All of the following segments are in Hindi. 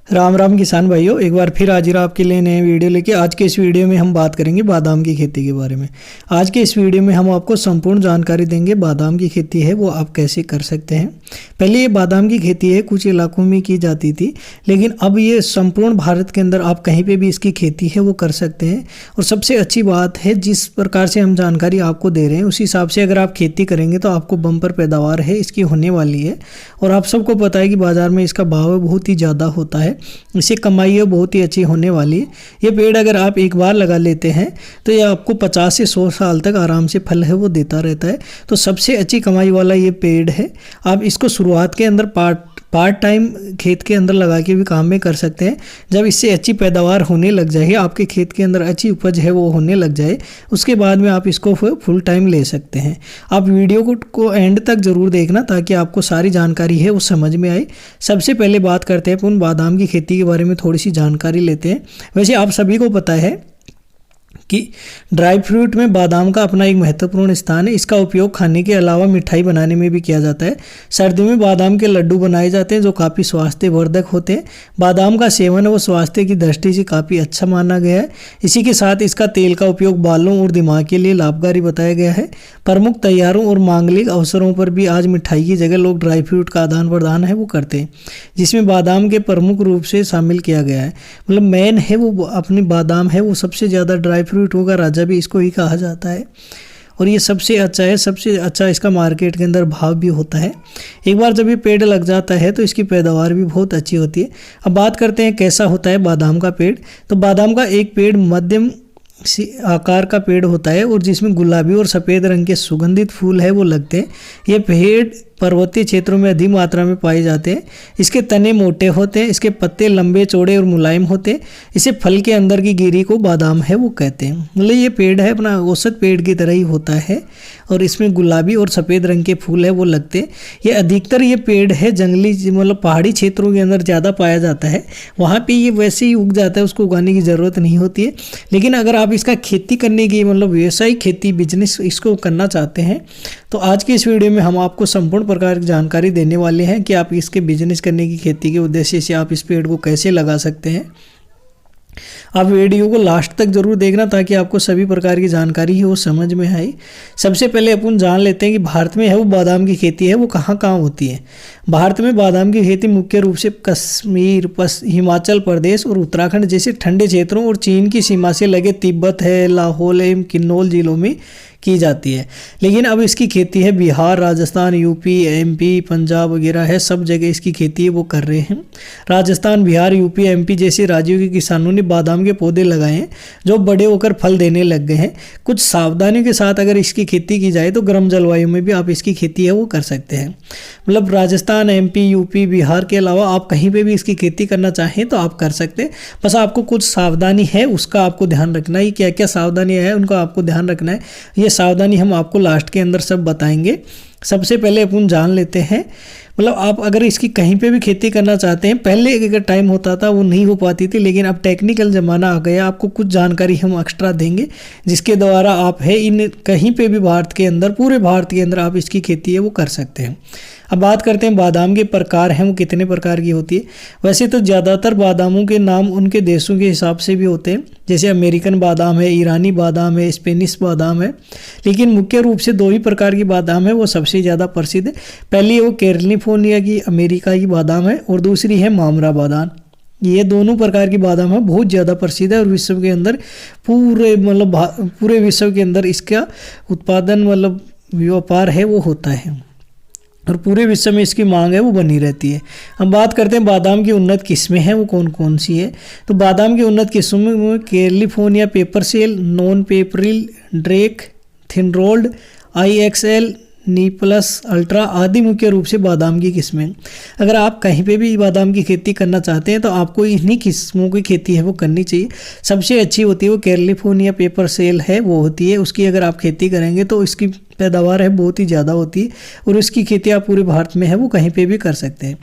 राम राम किसान भाइयों, एक बार फिर हाजिर आपके लिए नए वीडियो लेके। आज के इस वीडियो में हम बात करेंगे बादाम की खेती के बारे में। आज के इस वीडियो में हम आपको संपूर्ण जानकारी देंगे बादाम की खेती है वो आप कैसे कर सकते हैं। पहले ये बादाम की खेती है कुछ इलाकों में की जाती थी, लेकिन अब ये संपूर्ण भारत के अंदर आप कहीं पे भी इसकी खेती है वो कर सकते हैं। और सबसे अच्छी बात है, जिस प्रकार से हम जानकारी आपको दे रहे हैं उस हिसाब से अगर आप खेती करेंगे तो आपको बम्पर पैदावार है इसकी होने वाली है। और आप सबको पता है कि बाज़ार में इसका भाव बहुत ही ज़्यादा होता है, इससे कमाई है बहुत ही अच्छी होने वाली है। ये पेड़ अगर आप एक बार लगा लेते हैं तो ये आपको 50 से 100 साल तक आराम से फल है वो देता रहता है। तो सबसे अच्छी कमाई वाला ये पेड़ है। आप इसको शुरुआत के अंदर पार्ट टाइम खेत के अंदर लगा के भी काम में कर सकते हैं। जब इससे अच्छी पैदावार होने लग जाए, आपके खेत के अंदर अच्छी उपज है वो होने लग जाए, उसके बाद में आप इसको फुल टाइम ले सकते हैं। आप वीडियो को एंड तक ज़रूर देखना ताकि आपको सारी जानकारी है वो समझ में आए। सबसे पहले बात करते हैं अपन बादाम की खेती के बारे में, थोड़ी सी जानकारी लेते हैं। वैसे आप सभी को पता है कि ड्राई फ्रूट में बादाम का अपना एक महत्वपूर्ण स्थान है। इसका उपयोग खाने के अलावा मिठाई बनाने में भी किया जाता है। सर्दियों में बादाम के लड्डू बनाए जाते हैं जो काफ़ी स्वास्थ्यवर्धक होते हैं। बादाम का सेवन वो स्वास्थ्य की दृष्टि से काफ़ी अच्छा माना गया है। इसी के साथ इसका तेल का उपयोग बालों और दिमाग के लिए लाभकारी बताया गया है। प्रमुख त्योहारों और मांगलिक अवसरों पर भी आज मिठाई की जगह लोग ड्राई फ्रूट का आदान प्रदान है वो करते हैं, जिसमें बादाम के प्रमुख रूप से शामिल किया गया है। मतलब मेन है वो अपनी बादाम है वो सबसे ज़्यादा ड्राई फ्रूटों का राजा भी इसको ही कहा जाता है। और ये सबसे अच्छा है, सबसे अच्छा इसका मार्केट के अंदर भाव भी होता है। एक बार जब ये पेड़ लग जाता है तो इसकी पैदावार भी बहुत अच्छी होती है। अब बात करते हैं कैसा होता है बादाम का पेड़। तो बादाम का एक पेड़ मध्यम आकार का पेड़ होता है और जिसमें गुलाबी और सफ़ेद रंग के सुगंधित फूल है वो लगते हैं। ये पेड़ पर्वतीय क्षेत्रों में अधिक मात्रा में पाए जाते हैं। इसके तने मोटे होते हैं, इसके पत्ते लंबे चौड़े और मुलायम होते हैं। इसे फल के अंदर की गिरी को बादाम है वो कहते हैं। मतलब ये पेड़ है अपना औसत पेड़ की तरह ही होता है और इसमें गुलाबी और सफ़ेद रंग के फूल है वो लगते हैं। ये अधिकतर ये पेड़ है जंगली मतलब पहाड़ी क्षेत्रों के अंदर ज़्यादा पाया जाता है। वहाँ पर ये वैसे ही उग जाता है, उसको उगाने की ज़रूरत नहीं होती है। लेकिन अगर आप इसका खेती करने की मतलब व्यवसायिक खेती बिजनेस इसको करना चाहते हैं तो आज की इस वीडियो में हम आपको संपूर्ण प्रकार की जानकारी देने वाले हैं कि आप इसके बिजनेस करने की खेती के उद्देश्य से आप इस पेड़ को कैसे लगा सकते हैं। आप वीडियो को लास्ट तक जरूर देखना ताकि आपको सभी प्रकार की जानकारी है वो समझ में आए। सबसे पहले अपन जान लेते हैं कि भारत में है वो बादाम की खेती है वो कहाँ कहाँ होती है। भारत में बादाम की खेती मुख्य रूप से कश्मीर, हिमाचल प्रदेश और उत्तराखंड जैसे ठंडे क्षेत्रों और चीन की सीमा से लगे तिब्बत है, लाहौल एवं किन्नौर जिलों में की जाती है। लेकिन अब इसकी खेती है बिहार, राजस्थान, यूपी, एमपी, पंजाब वगैरह है, सब जगह इसकी खेती है वो कर रहे हैं। राजस्थान, बिहार, यूपी, एमपी जैसे राज्यों के किसानों ने बादाम के पौधे लगाए हैं जो बड़े होकर फल देने लग गए हैं। कुछ सावधानियों के साथ अगर इसकी खेती की जाए तो गर्म जलवायु में भी आप इसकी खेती है वो कर सकते हैं। मतलब राजस्थान, एमपी, यूपी, बिहार के अलावा आप कहीं पे भी इसकी खेती करना चाहें तो आप कर सकते हैं। बस आपको कुछ सावधानी है उसका आपको ध्यान रखना है। क्या क्या सावधानी है उनका आपको ध्यान रखना है। ये सावधानी हम आपको लास्ट के अंदर सब बताएंगे। सबसे पहले अपन जान लेते हैं, मतलब आप अगर इसकी कहीं पे भी खेती करना चाहते हैं, पहले एक टाइम होता था वो नहीं हो पाती थी, लेकिन अब टेक्निकल ज़माना आ गया। आपको कुछ जानकारी हम एक्स्ट्रा देंगे जिसके द्वारा आप है इन कहीं पे भी भारत के अंदर, पूरे भारत के अंदर आप इसकी खेती है वो कर सकते हैं। अब बात करते हैं बादाम के प्रकार हैं वो कितने प्रकार की होती है। वैसे तो ज़्यादातर बादामों के नाम उनके देशों के हिसाब से भी होते हैं, जैसे अमेरिकन बादाम है, ईरानी बादाम है, स्पेनिश बादाम है। लेकिन मुख्य रूप से दो ही प्रकार की बादाम है वो सबसे ज़्यादा प्रसिद्ध है। पहली वो कैलिफोर्निया की अमेरिका की बादाम है और दूसरी है मामरा बादाम। ये दोनों प्रकार की बादाम है बहुत ज़्यादा प्रसिद्ध है और विश्व के अंदर पूरे विश्व के अंदर इसका उत्पादन मतलब व्यापार है वो होता है और पूरे विश्व में इसकी मांग है वो बनी रहती है। हम बात करते हैं बादाम की उन्नत किस्में हैं वो कौन कौन सी है। तो बादाम की उन्नत किस्मों में कैलिफोर्निया पेपर सेल, नॉन पेपरिल, ड्रेक, थिन रोल्ड, IXL, नी प्लस, अल्ट्रा आदि मुख्य रूप से बादाम की किस्में। अगर आप कहीं पे भी बादाम की खेती करना चाहते हैं तो आपको इन्हीं किस्मों की खेती है वो करनी चाहिए। सबसे अच्छी होती है वो कैलिफोर्निया पेपर सेल है वो होती है, उसकी अगर आप खेती करेंगे तो इसकी पैदावार है बहुत ही ज़्यादा होती है और उसकी खेती आप पूरे भारत में है वो कहीं पे भी कर सकते हैं।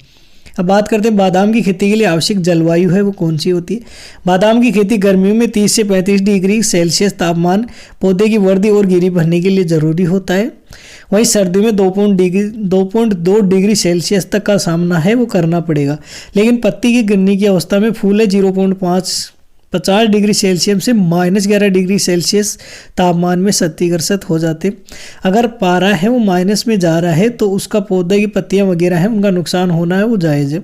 अब बात करते हैं बादाम की खेती के लिए आवश्यक जलवायु है वो कौन सी होती है। बादाम की खेती गर्मियों में 30 से 35 डिग्री सेल्सियस तापमान पौधे की वृद्धि और गिरी भरने के लिए ज़रूरी होता है। वहीं सर्दी में 2.2 डिग्री सेल्सियस तक का सामना है वो करना पड़ेगा। लेकिन पत्ती की गिरने की अवस्था में फूल 0.50 डिग्री सेल्सियस से -11 डिग्री सेल्सियस तापमान में क्षतिग्रस्त हो जाते। अगर पारा है वो माइनस में जा रहा है तो उसका पौधे की पत्तियां वगैरह हैं उनका नुकसान होना है वो जायज़ है।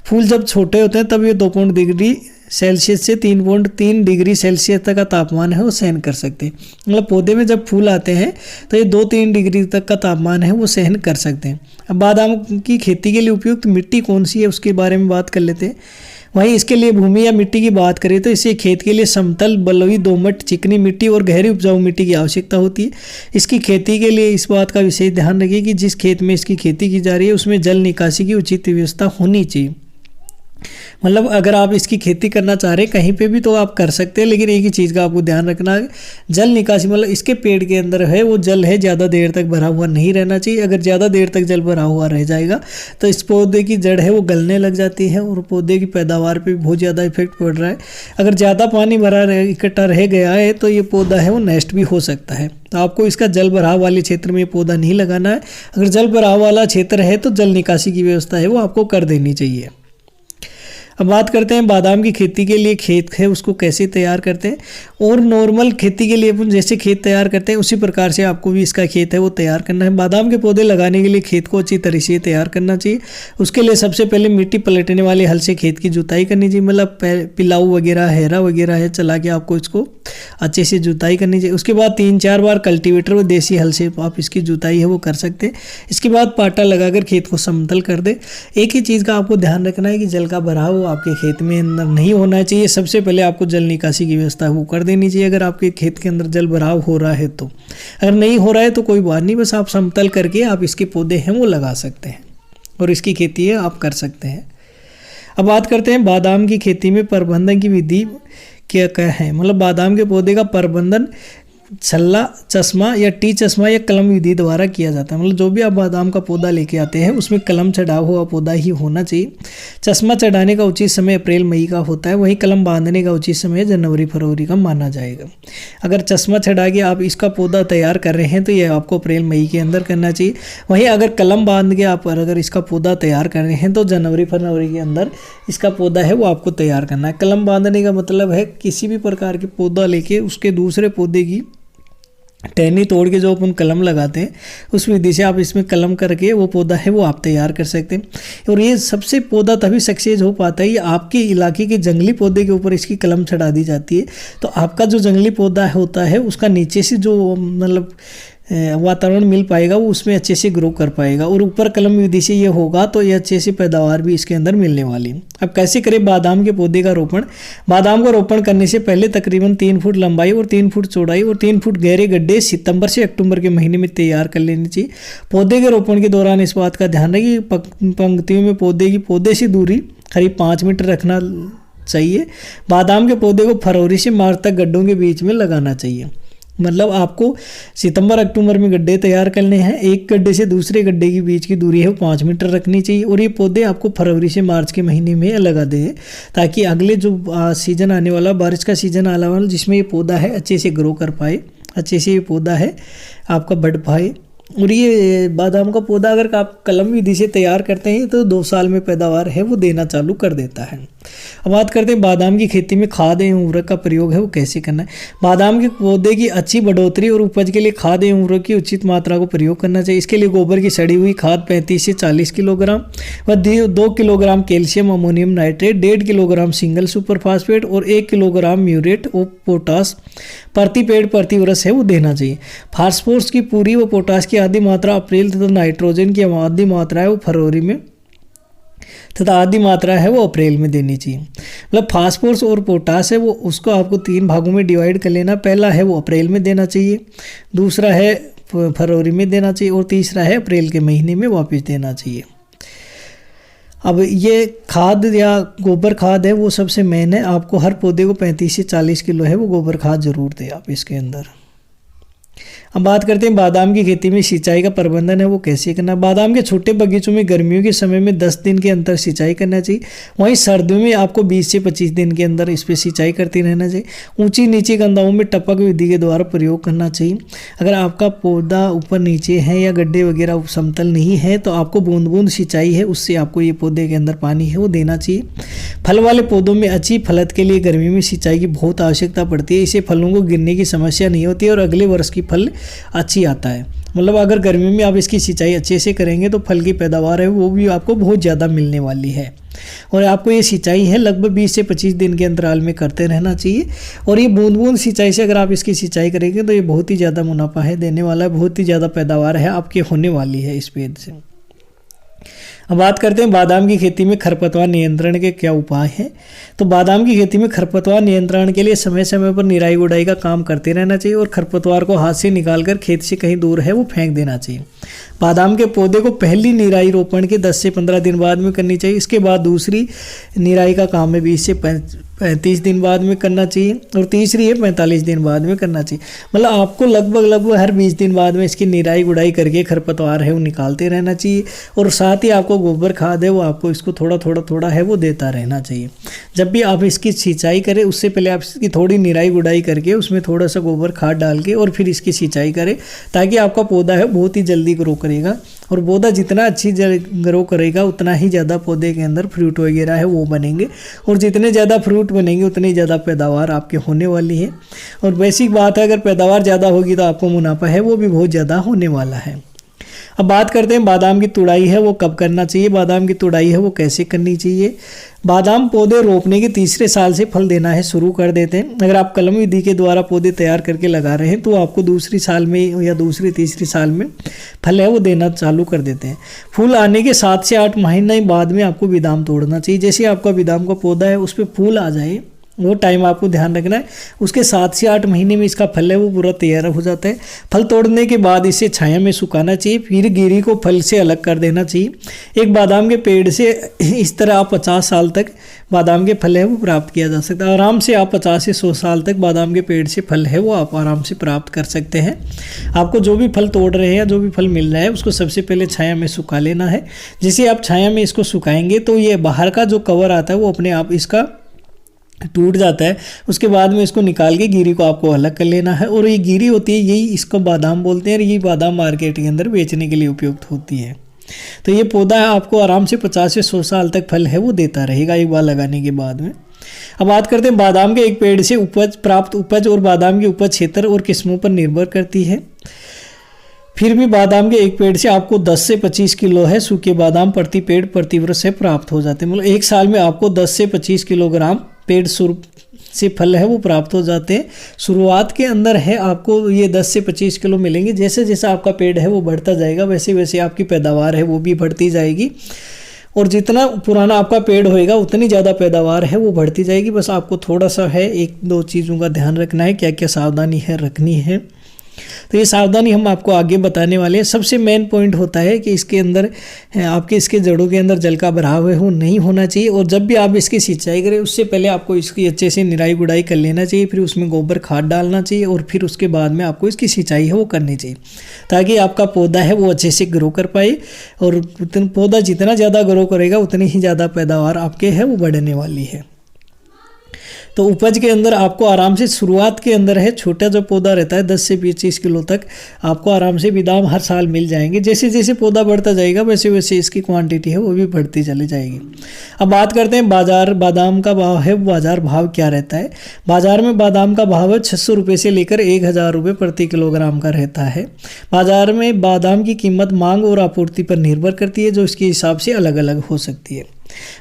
फूल जब छोटे होते हैं तब ये 2 डिग्री सेल्सियस से 3.3 डिग्री सेल्सियस तक का तापमान है वो सहन कर सकते हैं। मतलब पौधे में जब फूल आते हैं तो ये 2-3 डिग्री तक का तापमान है वो सहन कर सकते हैं। अब बादाम की खेती के लिए उपयुक्त मिट्टी कौन सी है उसके बारे में बात कर लेते हैं। वहीं इसके लिए भूमि या मिट्टी की बात करें तो इसे खेत के लिए समतल, बलुई, दोमट, चिकनी मिट्टी और गहरी उपजाऊ मिट्टी की आवश्यकता होती है। इसकी खेती के लिए इस बात का विशेष ध्यान रखिए कि जिस खेत में इसकी खेती की जा रही है उसमें जल निकासी की उचित व्यवस्था होनी चाहिए। मतलब अगर आप इसकी खेती करना चाह रहे हैं कहीं पे भी तो आप कर सकते हैं, लेकिन एक ही चीज़ का आपको ध्यान रखना है, जल निकासी मतलब इसके पेड़ के अंदर है वो जल है ज़्यादा देर तक भरा हुआ नहीं रहना चाहिए। अगर ज़्यादा देर तक जल भरा हुआ रह जाएगा तो इस पौधे की जड़ है वो गलने लग जाती है और पौधे की पैदावार पर बहुत ज़्यादा इफेक्ट पड़ रहा है। अगर ज़्यादा पानी भरा इकट्ठा रह गया है तो ये पौधा है वो नष्ट भी हो सकता है। तो आपको इसका जल भराव वाले क्षेत्र में ये पौधा नहीं लगाना है। अगर जल भराव वाला क्षेत्र है तो जल निकासी की व्यवस्था है वो आपको कर देनी चाहिए। अब बात करते हैं बादाम की खेती के लिए खेत है उसको कैसे तैयार करते हैं। और नॉर्मल खेती के लिए अपन जैसे खेत तैयार करते हैं उसी प्रकार से आपको भी इसका खेत है वो तैयार करना है। बादाम के पौधे लगाने के लिए खेत को अच्छी तरह से तैयार करना चाहिए। उसके लिए सबसे पहले मिट्टी पलटने वाले हल से खेत की जुताई करनी चाहिए। मतलब पिलाऊ वगैरह, हैरा वगैरह है चला के आपको इसको अच्छे से जुताई करनी चाहिए। उसके बाद 3-4 बार कल्टीवेटर व देसी हल से आप इसकी जुताई है वो कर सकते हैं। इसके बाद पाटा लगाकर खेत को समतल कर दे। एक ही चीज़ का आपको ध्यान रखना है कि जल का भराव आपके खेत में अंदर नहीं होना चाहिए। सबसे पहले आपको जल निकासी की व्यवस्था वो कर देनी चाहिए अगर आपके खेत के अंदर जल भराव हो रहा है तो। अगर नहीं हो रहा है तो कोई बात नहीं, बस आप समतल करके आप इसके पौधे हैं वो लगा सकते हैं और इसकी खेती है आप कर सकते हैं। अब बात करते हैं बादाम की खेती में प्रबंधन की विधि क्या क्या है। मतलब बादाम के पौधे का प्रबंधन छल्ला चश्मा या टी चश्मा या कलम विधि द्वारा किया जाता है। मतलब जो भी आप बादाम का पौधा लेके आते हैं उसमें कलम चढ़ा हुआ पौधा ही होना चाहिए। चश्मा चढ़ाने का उचित समय अप्रैल मई का होता है, वहीं कलम बांधने का उचित समय जनवरी फरवरी का माना जाएगा। अगर चश्मा चढ़ा के आप इसका पौधा तैयार कर रहे हैं तो यह आपको अप्रैल मई के अंदर करना चाहिए। वहीं अगर कलम बांध के आप अगर इसका पौधा तैयार कर रहे हैं तो जनवरी फरवरी के अंदर इसका पौधा है वो आपको तैयार करना है। कलम बांधने का मतलब है किसी भी प्रकार के पौधा लेके उसके दूसरे पौधे की टहनी तोड़ के जो अपन कलम लगाते हैं उस विधि से आप इसमें कलम करके वो पौधा है वो आप तैयार कर सकते हैं। और ये सबसे पौधा तभी सक्सेस हो पाता है ये आपके इलाके के जंगली पौधे के ऊपर इसकी कलम चढ़ा दी जाती है। तो आपका जो जंगली पौधा होता है उसका नीचे से जो मतलब वातावरण मिल पाएगा वो उसमें अच्छे से ग्रो कर पाएगा। और ऊपर कलम विधि से ये होगा तो ये अच्छे से पैदावार भी इसके अंदर मिलने वाली है। अब कैसे करें बादाम के पौधे का रोपण। बादाम का रोपण करने से पहले तकरीबन 3 फुट लंबाई और 3 फुट चौड़ाई और 3 फुट गहरे गड्ढे सितंबर से अक्टूबर के महीने में तैयार कर लेनी चाहिए। पौधे के रोपण के दौरान इस बात का ध्यान रखें कि पंक्तियों में पौधे से दूरी करीब 5 मीटर रखना चाहिए। बादाम के पौधे को फरवरी से मार्च तक गड्ढों के बीच में लगाना चाहिए। मतलब आपको सितंबर अक्टूबर में गड्ढे तैयार करने हैं। एक गड्ढे से दूसरे गड्ढे के बीच की दूरी है वो 5 मीटर रखनी चाहिए। और ये पौधे आपको फरवरी से मार्च के महीने में लगा दें ताकि अगले जो सीजन आने वाला बारिश का सीजन आने वाला जिसमें ये पौधा है अच्छे से ग्रो कर पाए, अच्छे से ये पौधा है आपका बढ़ पाए। और ये बादाम का पौधा अगर आप कलम विधि से तैयार करते हैं तो 2 साल में पैदावार है वो देना चालू कर देता है। अब बात करते हैं बादाम की खेती में खाद एवं उर्वरक का प्रयोग है वो कैसे करना है। बादाम के पौधे की अच्छी बढ़ोतरी और उपज के लिए खाद एवं उर्वरक की उचित मात्रा को प्रयोग करना चाहिए। इसके लिए गोबर की सड़ी हुई खाद 35 से 40 किलोग्राम व 2 kilogram calcium ammonium nitrate, 1.5 kilogram single super phosphate और 1 किलोग्राम म्यूरेट और पोटास प्रति पेड़ प्रति वर्ष है वो देना चाहिए। फास्फोरस की पूरी व पोटास की आधी मात्रा अप्रैल तथा नाइट्रोजन की आधी मात्रा है वो फरवरी में तथा आधी मात्रा है वो अप्रैल में देनी चाहिए। मतलब फास्फोरस और पोटास है वो उसको आपको 3 भागों में डिवाइड कर लेना। पहला है वो अप्रैल में देना चाहिए, दूसरा है फरवरी में देना चाहिए और तीसरा है अप्रैल के महीने में वापस देना चाहिए। अब ये खाद या गोबर खाद है वो सबसे मेन है। आपको हर पौधे को 35 से 40 किलो है वो गोबर खाद जरूर दें आप इसके अंदर। अब बात करते हैं बादाम की खेती में सिंचाई का प्रबंधन है वो कैसे करना। बादाम के छोटे बगीचों में गर्मियों के समय में 10 दिन के अंतर सिंचाई करना चाहिए। वहीं सर्दियों में आपको 20 से 25 दिन के अंदर इस पर सिंचाई करते रहना चाहिए। ऊंची नीची गंदाओं में टपक विधि के द्वारा प्रयोग करना चाहिए। अगर आपका पौधा ऊपर नीचे है या गड्ढे वगैरह समतल नहीं है तो आपको बूंद बूंद सिंचाई है उससे आपको ये पौधे के अंदर पानी है वो देना चाहिए। फल वाले पौधों में अच्छी फलत के लिए गर्मी में सिंचाई की बहुत आवश्यकता पड़ती है। इससे फलों को गिरने की समस्या नहीं होती और अगले वर्ष की फल अच्छी आता है। मतलब अगर गर्मी में आप इसकी सिंचाई अच्छे से करेंगे तो फल की पैदावार है वो भी आपको बहुत ज़्यादा मिलने वाली है। और आपको ये सिंचाई है लगभग 20 से 25 दिन के अंतराल में करते रहना चाहिए। और ये बूंद बूंद सिंचाई से अगर आप इसकी सिंचाई करेंगे तो ये बहुत ही ज़्यादा मुनाफा है देने वाला है, बहुत ही ज़्यादा पैदावार है आपके होने वाली है इस पेड़ से। अब बात करते हैं बादाम की खेती में खरपतवार नियंत्रण के क्या उपाय हैं। तो बादाम की खेती में खरपतवार नियंत्रण के लिए समय समय पर निराई गुड़ाई का काम करते रहना चाहिए और खरपतवार को हाथ से निकालकर खेत से कहीं दूर है वो फेंक देना चाहिए। बादाम के पौधे को पहली निराई रोपण के 10 से 15 दिन बाद में करनी चाहिए। इसके बाद दूसरी निराई का काम है 20 से 35 दिन बाद में करना चाहिए और तीसरी है 45 दिन बाद में करना चाहिए। मतलब आपको लगभग हर 20 दिन बाद में इसकी निराई गुड़ाई करके खरपतवार है वो निकालते रहना चाहिए। और साथ ही आपको गोबर खाद है वो आपको इसको थोड़ा है वो देता रहना चाहिए। जब भी आप इसकी सिंचाई करें उससे पहले आप इसकी थोड़ी निराई गुड़ाई करके उसमें थोड़ा सा गोबर खाद डाल के और फिर इसकी सिंचाई करें ताकि आपका पौधा है बहुत ही जल्दी ग्रो करेगा। और पौधा जितना अच्छी ग्रो करेगा उतना ही ज़्यादा पौधे के अंदर फ्रूट वगैरह है वो बनेंगे और जितने ज़्यादा फ्रूट बनेंगे उतनी ज़्यादा पैदावार आपके होने वाली है। और बेसिक बात है अगर पैदावार ज़्यादा होगी तो आपको मुनाफा है वो भी बहुत ज़्यादा होने वाला है। अब बात करते हैं बादाम की तुड़ाई है वो कब करना चाहिए, बादाम की तुड़ाई है वो कैसे करनी चाहिए। बादाम पौधे रोपने के तीसरे साल से फल देना है शुरू कर देते हैं। अगर आप कलम विधि के द्वारा पौधे तैयार करके लगा रहे हैं तो आपको दूसरी साल में या दूसरी तीसरी साल में फल है वो देना चालू कर देते हैं। फूल आने के 7 से 8 महीने बाद में आपको बादाम तोड़ना चाहिए। जैसे आपका बादाम का पौधा है उस पर फूल आ जाए वो टाइम आपको ध्यान रखना है। उसके 7 से 8 महीने में इसका फल है वो पूरा तैयार हो जाता है। फल तोड़ने के बाद इसे छाया में सुखाना चाहिए, फिर गिरी को फल से अलग कर देना चाहिए। एक बादाम के पेड़ से इस तरह आप 50 साल तक बादाम के फल है वो प्राप्त किया जा सकता है। आराम से आप 50 से 100 साल तक बादाम के पेड़ से फल है वो आप आराम से प्राप्त कर सकते हैं। आपको जो भी फल तोड़ रहे हैं जो भी फल मिल रहा है उसको सबसे पहले छाया में सुखा लेना है। जैसे आप छाया में इसको सुखाएंगे तो ये बाहर का जो कवर आता है वो अपने आप इसका टूट जाता है। उसके बाद में इसको निकाल के गिरी को आपको अलग कर लेना है। और ये गिरी होती है यही इसको बादाम बोलते हैं और यही बादाम मार्केट के अंदर बेचने के लिए उपयुक्त होती है। तो ये पौधा आपको आराम से 50 से 100 साल तक फल है वो देता रहेगा एक बार लगाने के बाद में। अब बात करते हैं बादाम के एक पेड़ से प्राप्त उपज और बादाम की उपज क्षेत्र और किस्मों पर निर्भर करती है। फिर भी बादाम के एक पेड़ से आपको 10 से 25 किलो है सूखे बादाम प्रति पेड़ प्रति वर्ष से प्राप्त हो जाते हैं। मतलब एक साल में आपको 10 से 25 किलोग्राम पेड़ से फल है वो प्राप्त हो जाते हैं। शुरुआत के अंदर है आपको ये 10 से 25 किलो मिलेंगे। जैसे जैसे आपका पेड़ है वो बढ़ता जाएगा वैसे वैसे आपकी पैदावार है वो भी बढ़ती जाएगी। और जितना पुराना आपका पेड़ होएगा उतनी ज़्यादा पैदावार है वो बढ़ती जाएगी। बस आपको थोड़ा सा है 1-2 चीज़ों का ध्यान रखना है, क्या क्या सावधानी है रखनी है। तो ये सावधानी हम आपको आगे बताने वाले हैं। सबसे मेन पॉइंट होता है कि इसके अंदर आपके इसके जड़ों के अंदर जल का भराव है वो नहीं होना चाहिए। और जब भी आप इसकी सिंचाई करें उससे पहले आपको इसकी अच्छे से निराई गुड़ाई कर लेना चाहिए, फिर उसमें गोबर खाद डालना चाहिए और फिर उसके बाद में आपको इसकी सिंचाई है वो करनी चाहिए ताकि आपका पौधा है वो अच्छे से ग्रो कर पाए। और पौधा जितना ज़्यादा ग्रो करेगा उतनी ही ज़्यादा पैदावार आपके है वो बढ़ने वाली है। तो उपज के अंदर आपको आराम से शुरुआत के अंदर है छोटा जो पौधा रहता है 10 से 25 किलो तक आपको आराम से बादाम हर साल मिल जाएंगे। जैसे जैसे पौधा बढ़ता जाएगा वैसे वैसे इसकी क्वांटिटी है वो भी बढ़ती चली जाएगी। अब बात करते हैं बाजार बादाम का भाव है बाजार भाव क्या रहता है। बाजार में बादाम का भाव है 600 रुपये से लेकर 1000 रुपये प्रति किलोग्राम का रहता है। बाजार में बादाम की कीमत मांग और आपूर्ति पर निर्भर करती है जो इसके हिसाब से अलग अलग हो सकती है।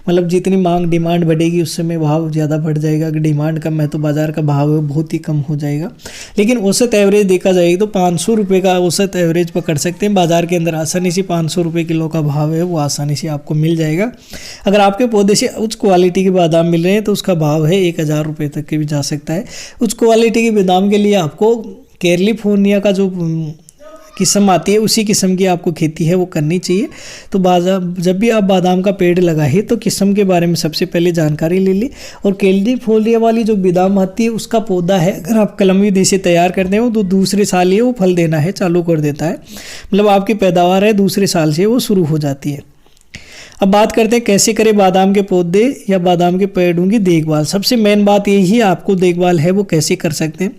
मतलब जितनी मांग डिमांड बढ़ेगी उस समय भाव ज़्यादा बढ़ जाएगा। अगर डिमांड कम है तो बाज़ार का भाव है बहुत ही कम हो जाएगा। लेकिन औसत एवरेज देखा जाएगा तो 500 रुपये का औसत एवरेज पकड़ सकते हैं। बाज़ार के अंदर आसानी से 500 रुपये किलो का भाव है वो आसानी से आपको मिल जाएगा। अगर आपके पौधे से उच्च क्वालिटी के बादाम मिल रहे हैं तो उसका भाव है 1000 रुपये तक के भी जा सकता है। उच्च क्वालिटी के बादाम के लिए आपको कैलिफोर्निया का जो किस्म आती है उसी किस्म की आपको खेती है वो करनी चाहिए। तो जब भी आप बादाम का पेड़ लगाए तो किस्म के बारे में सबसे पहले जानकारी ले ली। और कैलिफोर्निया वाली जो बादाम आती है उसका पौधा है, अगर आप कलम विधि से तैयार करते हो तो दूसरे साल ही वो फल देना है चालू कर देता है, मतलब आपकी पैदावार है दूसरे साल से वो शुरू हो जाती है। अब बात करते हैं कैसे करें बादाम के पौधे या बादाम के पेड़ों की देखभाल। सबसे मेन बात यही है आपको देखभाल है वो कैसे कर सकते हैं।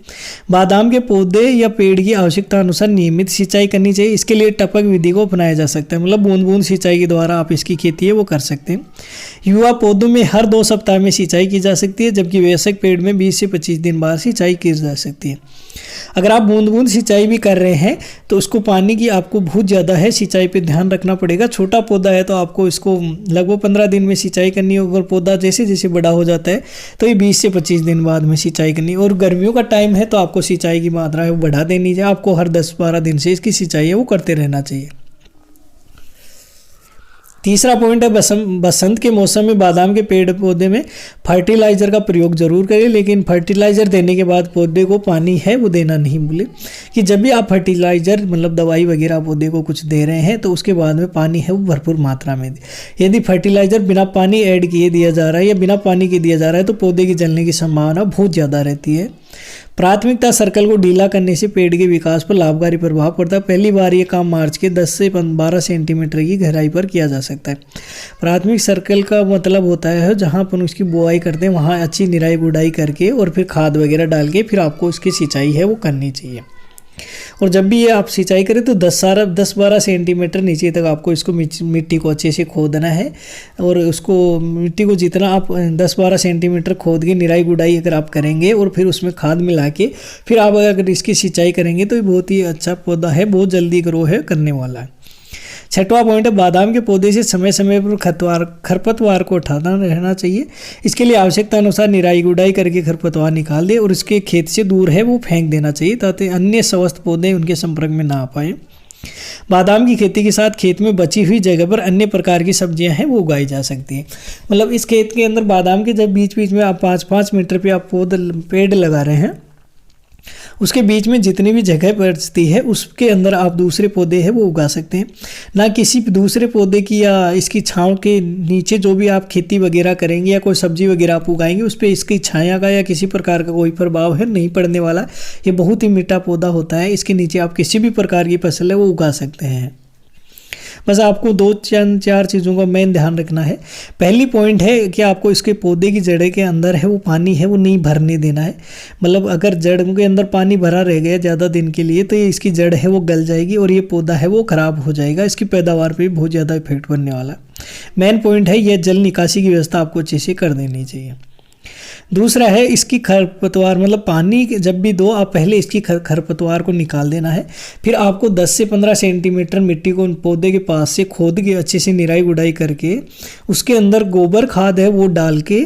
बादाम के पौधे या पेड़ की आवश्यकता अनुसार नियमित सिंचाई करनी चाहिए। इसके लिए टपक विधि को अपनाया जा सकता है, मतलब बूंद बूंद सिंचाई के द्वारा आप इसकी खेती है वो कर सकते हैं। युवा पौधों में हर 2 सप्ताह में सिंचाई की जा सकती है, जबकि वयस्क पेड़ में 20 से 25 दिन बाद सिंचाई की जा सकती है। अगर आप बूंद बूंद सिंचाई भी कर रहे हैं तो उसको पानी की आपको बहुत ज़्यादा है सिंचाई पे ध्यान रखना पड़ेगा। छोटा पौधा है तो आपको इसको लगभग 15 दिन में सिंचाई करनी है। अगर पौधा जैसे जैसे बड़ा हो जाता है तो ये 20 से 25 दिन बाद में सिंचाई करनी है। और गर्मियों का टाइम है तो आपको सिंचाई की मात्रा है वो बढ़ा देनी चाहिए। आपको हर 10-12 दिन से इसकी सिंचाई है वो करते रहना चाहिए। तीसरा पॉइंट है बसंत के मौसम में बादाम के पेड़ पौधे में फर्टिलाइज़र का प्रयोग जरूर करें, लेकिन फर्टिलाइज़र देने के बाद पौधे को पानी है वो देना नहीं भूलें। कि जब भी आप फर्टिलाइज़र मतलब दवाई वगैरह पौधे को कुछ दे रहे हैं तो उसके बाद में पानी है वो भरपूर मात्रा में दें। यदि फर्टिलाइज़र बिना पानी ऐड किए दिया जा रहा है या बिना पानी के दिया जा रहा है तो पौधे की जलने की संभावना बहुत ज़्यादा रहती है। प्राथमिकता सर्कल को ढीला करने से पेड़ के विकास पर लाभकारी प्रभाव पड़ता है। पहली बार ये काम मार्च के 10 से 12 सेंटीमीटर की गहराई पर किया जा सकता है। प्राथमिक सर्कल का मतलब होता है जहाँ अपन उसकी बुआई करते हैं वहाँ अच्छी निराई गुड़ाई करके और फिर खाद वगैरह डाल के फिर आपको उसकी सिंचाई है वो करनी चाहिए। और जब भी ये आप सिंचाई करें तो 10-12 सेंटीमीटर नीचे तक आपको इसको मिट्टी को अच्छे से खोदना है। और उसको मिट्टी को जितना आप 10-12 सेंटीमीटर खोद के निराई गुड़ाई अगर आप करेंगे और फिर उसमें खाद मिला के फिर आप अगर इसकी सिंचाई करेंगे तो ये बहुत ही अच्छा पौधा है, बहुत जल्दी ग्रो है करने वाला है। छठवां पॉइंट है बादाम के पौधे से समय समय पर खरपतवार को हटाना रहना चाहिए। इसके लिए आवश्यकता अनुसार निराई गुड़ाई करके खरपतवार निकाल दे और उसके खेत से दूर है वो फेंक देना चाहिए ताकि अन्य स्वस्थ पौधे उनके संपर्क में ना आ पाए। बादाम की खेती के साथ खेत में बची हुई जगह पर अन्य प्रकार की सब्जियां हैं वो उगाई जा सकती हैं। मतलब इस खेत के अंदर बादाम के जब बीच बीच में आप 5-5 मीटर पे आप पेड़ लगा रहे हैं उसके बीच में जितनी भी जगह बचती है उसके अंदर आप दूसरे पौधे हैं वो उगा सकते हैं। ना किसी दूसरे पौधे की या इसकी छांव के नीचे जो भी आप खेती वगैरह करेंगे या कोई सब्जी वगैरह आप उगाएंगे उस पर इसकी छाया का या किसी प्रकार का कोई प्रभाव है नहीं पड़ने वाला। ये बहुत ही मीठा पौधा होता है, इसके नीचे आप किसी भी प्रकार की फसल है वो उगा सकते हैं। बस आपको 2-4 चीज़ों का मेन ध्यान रखना है। पहली पॉइंट है कि आपको इसके पौधे की जड़ें के अंदर है वो पानी है वो नहीं भरने देना है। मतलब अगर जड़ के अंदर पानी भरा रह गया ज़्यादा दिन के लिए तो ये इसकी जड़ है वो गल जाएगी और ये पौधा है वो ख़राब हो जाएगा। इसकी पैदावार पे भी बहुत ज़्यादा इफेक्ट पड़ने वाला है। मेन पॉइंट है ये जल निकासी की व्यवस्था आपको अच्छे से कर देनी चाहिए। दूसरा है इसकी खरपतवार, मतलब पानी जब भी दो आप पहले इसकी खरपतवार को निकाल देना है। फिर आपको 10 से 15 सेंटीमीटर मिट्टी को पौधे के पास से खोद के अच्छे से निराई गुड़ाई करके उसके अंदर गोबर खाद है वो डाल के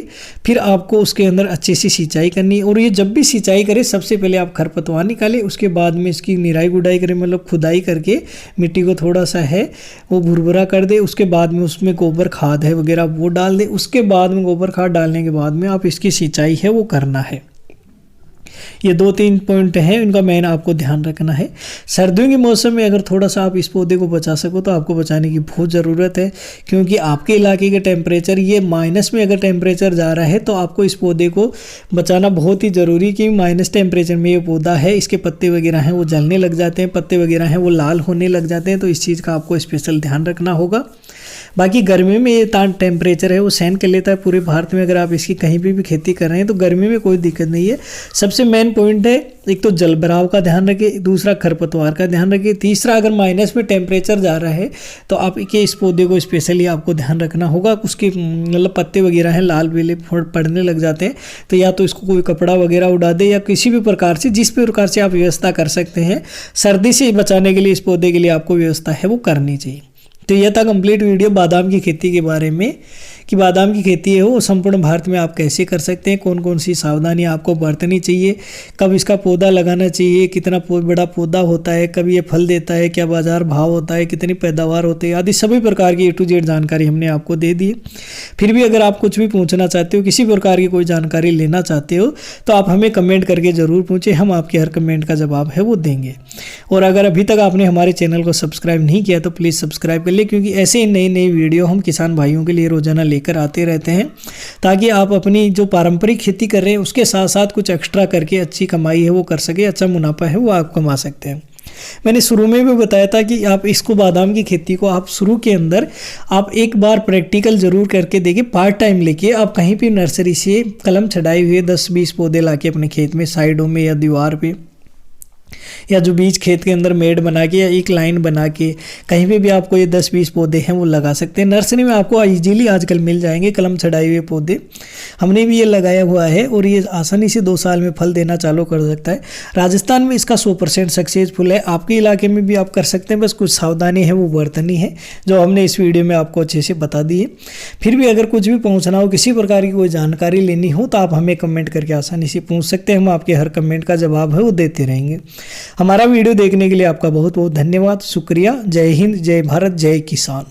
फिर आपको उसके अंदर अच्छे से सिंचाई करनी है। और ये जब भी सिंचाई करें सबसे पहले आप खरपतवार निकालें, उसके बाद में इसकी निराई गुड़ाई करें, मतलब खुदाई करके मिट्टी को थोड़ा सा है वो भुरभुरा कर दे। उसके बाद में उसमें गोबर खाद है वगैरह वो डाल दे। उसके बाद में गोबर खाद डालने के बाद में आप इसकी सिंचाई है वो करना है। ये 2-3 पॉइंट हैं, इनका मेन आपको ध्यान रखना है। सर्दियों के मौसम में अगर थोड़ा सा आप इस पौधे को बचा सको तो आपको बचाने की बहुत ज़रूरत है, क्योंकि आपके इलाके के टेम्परेचर ये माइनस में अगर टेम्परेचर जा रहा है तो आपको इस पौधे को बचाना बहुत ही ज़रूरी, क्योंकि माइनस टेम्परेचर में ये पौधा है इसके पत्ते वगैरह हैं वो जलने लग जाते हैं, पत्ते वगैरह हैं वो लाल होने लग जाते हैं। तो इस चीज़ का आपको स्पेशल ध्यान रखना होगा। बाकी गर्मी में ये टेम्परेचर है वो सहन कर लेता है पूरे भारत में। अगर आप इसकी कहीं भी खेती कर रहे हैं तो गर्मी में कोई दिक्कत नहीं है। सबसे मेन पॉइंट है एक तो जल भराव का ध्यान रखें, दूसरा खरपतवार का ध्यान रखें, तीसरा अगर माइनस में टेम्परेचर जा रहा है तो आप के इस पौधे को स्पेशली आपको ध्यान रखना होगा। उसके मतलब पत्ते वगैरह हैं लाल पीले पड़ने लग जाते हैं तो या तो इसको कोई कपड़ा वगैरह उड़ा दे या किसी भी प्रकार से जिस प्रकार से आप व्यवस्था कर सकते हैं सर्दी से बचाने के लिए इस पौधे के लिए आपको व्यवस्था है वो करनी चाहिए। तो यह था कंप्लीट वीडियो बादाम की खेती के बारे में कि बादाम की खेती है वो संपूर्ण भारत में आप कैसे कर सकते हैं, कौन कौन सी सावधानियां आपको बरतनी चाहिए, कब इसका पौधा लगाना चाहिए, कितना बड़ा पौधा होता है, कब ये फल देता है, क्या बाजार भाव होता है, कितनी पैदावार होती है, आदि सभी प्रकार की A to Z जानकारी हमने आपको दे दी है। फिर भी अगर आप कुछ भी पूछना चाहते हो, किसी प्रकार की कोई जानकारी लेना चाहते हो तो आप हमें कमेंट करके ज़रूर पूछें, हम आपके हर कमेंट का जवाब है वो देंगे। और अगर अभी तक आपने हमारे चैनल को सब्सक्राइब नहीं किया तो प्लीज़ सब्सक्राइब कर ले, क्योंकि ऐसे ही नई नई वीडियो हम किसान भाइयों के लिए रोजाना लेकर आते रहते हैं, ताकि आप अपनी जो पारंपरिक खेती कर रहे हैं उसके साथ साथ कुछ एक्स्ट्रा करके अच्छी कमाई है वो कर सके, अच्छा मुनाफा है वो आप कमा सकते हैं। मैंने शुरू में भी बताया था कि आप इसको बादाम की खेती को आप शुरू के अंदर आप एक बार प्रैक्टिकल ज़रूर करके देखिए, पार्ट टाइम लेके आप कहीं भी नर्सरी से कलम छटाई हुए 10-20 पौधे लाके अपने खेत में साइडों में या दीवार पे या जो बीच खेत के अंदर मेड बना के या एक लाइन बना के कहीं पे भी आपको ये 10-20 पौधे हैं वो लगा सकते हैं। नर्सरी में आपको इजीली आजकल मिल जाएंगे कलम छड़ाए हुए पौधे, हमने भी ये लगाया हुआ है और ये आसानी से 2 साल में फल देना चालू कर सकता है। राजस्थान में इसका 100% सक्सेसफुल है, आपके इलाके में भी आप कर सकते हैं, बस कुछ सावधानी है वो बरतनी है जो हमने इस वीडियो में आपको अच्छे से बता दी है। फिर भी अगर कुछ भी पहुँचना हो, किसी प्रकार की कोई जानकारी लेनी हो तो आप हमें कमेंट करके आसानी से पूछ सकते हैं, हम आपके हर कमेंट का जवाब है वो देते रहेंगे। हमारा वीडियो देखने के लिए आपका बहुत बहुत धन्यवाद, शुक्रिया। जय हिंद, जय भारत, जय किसान।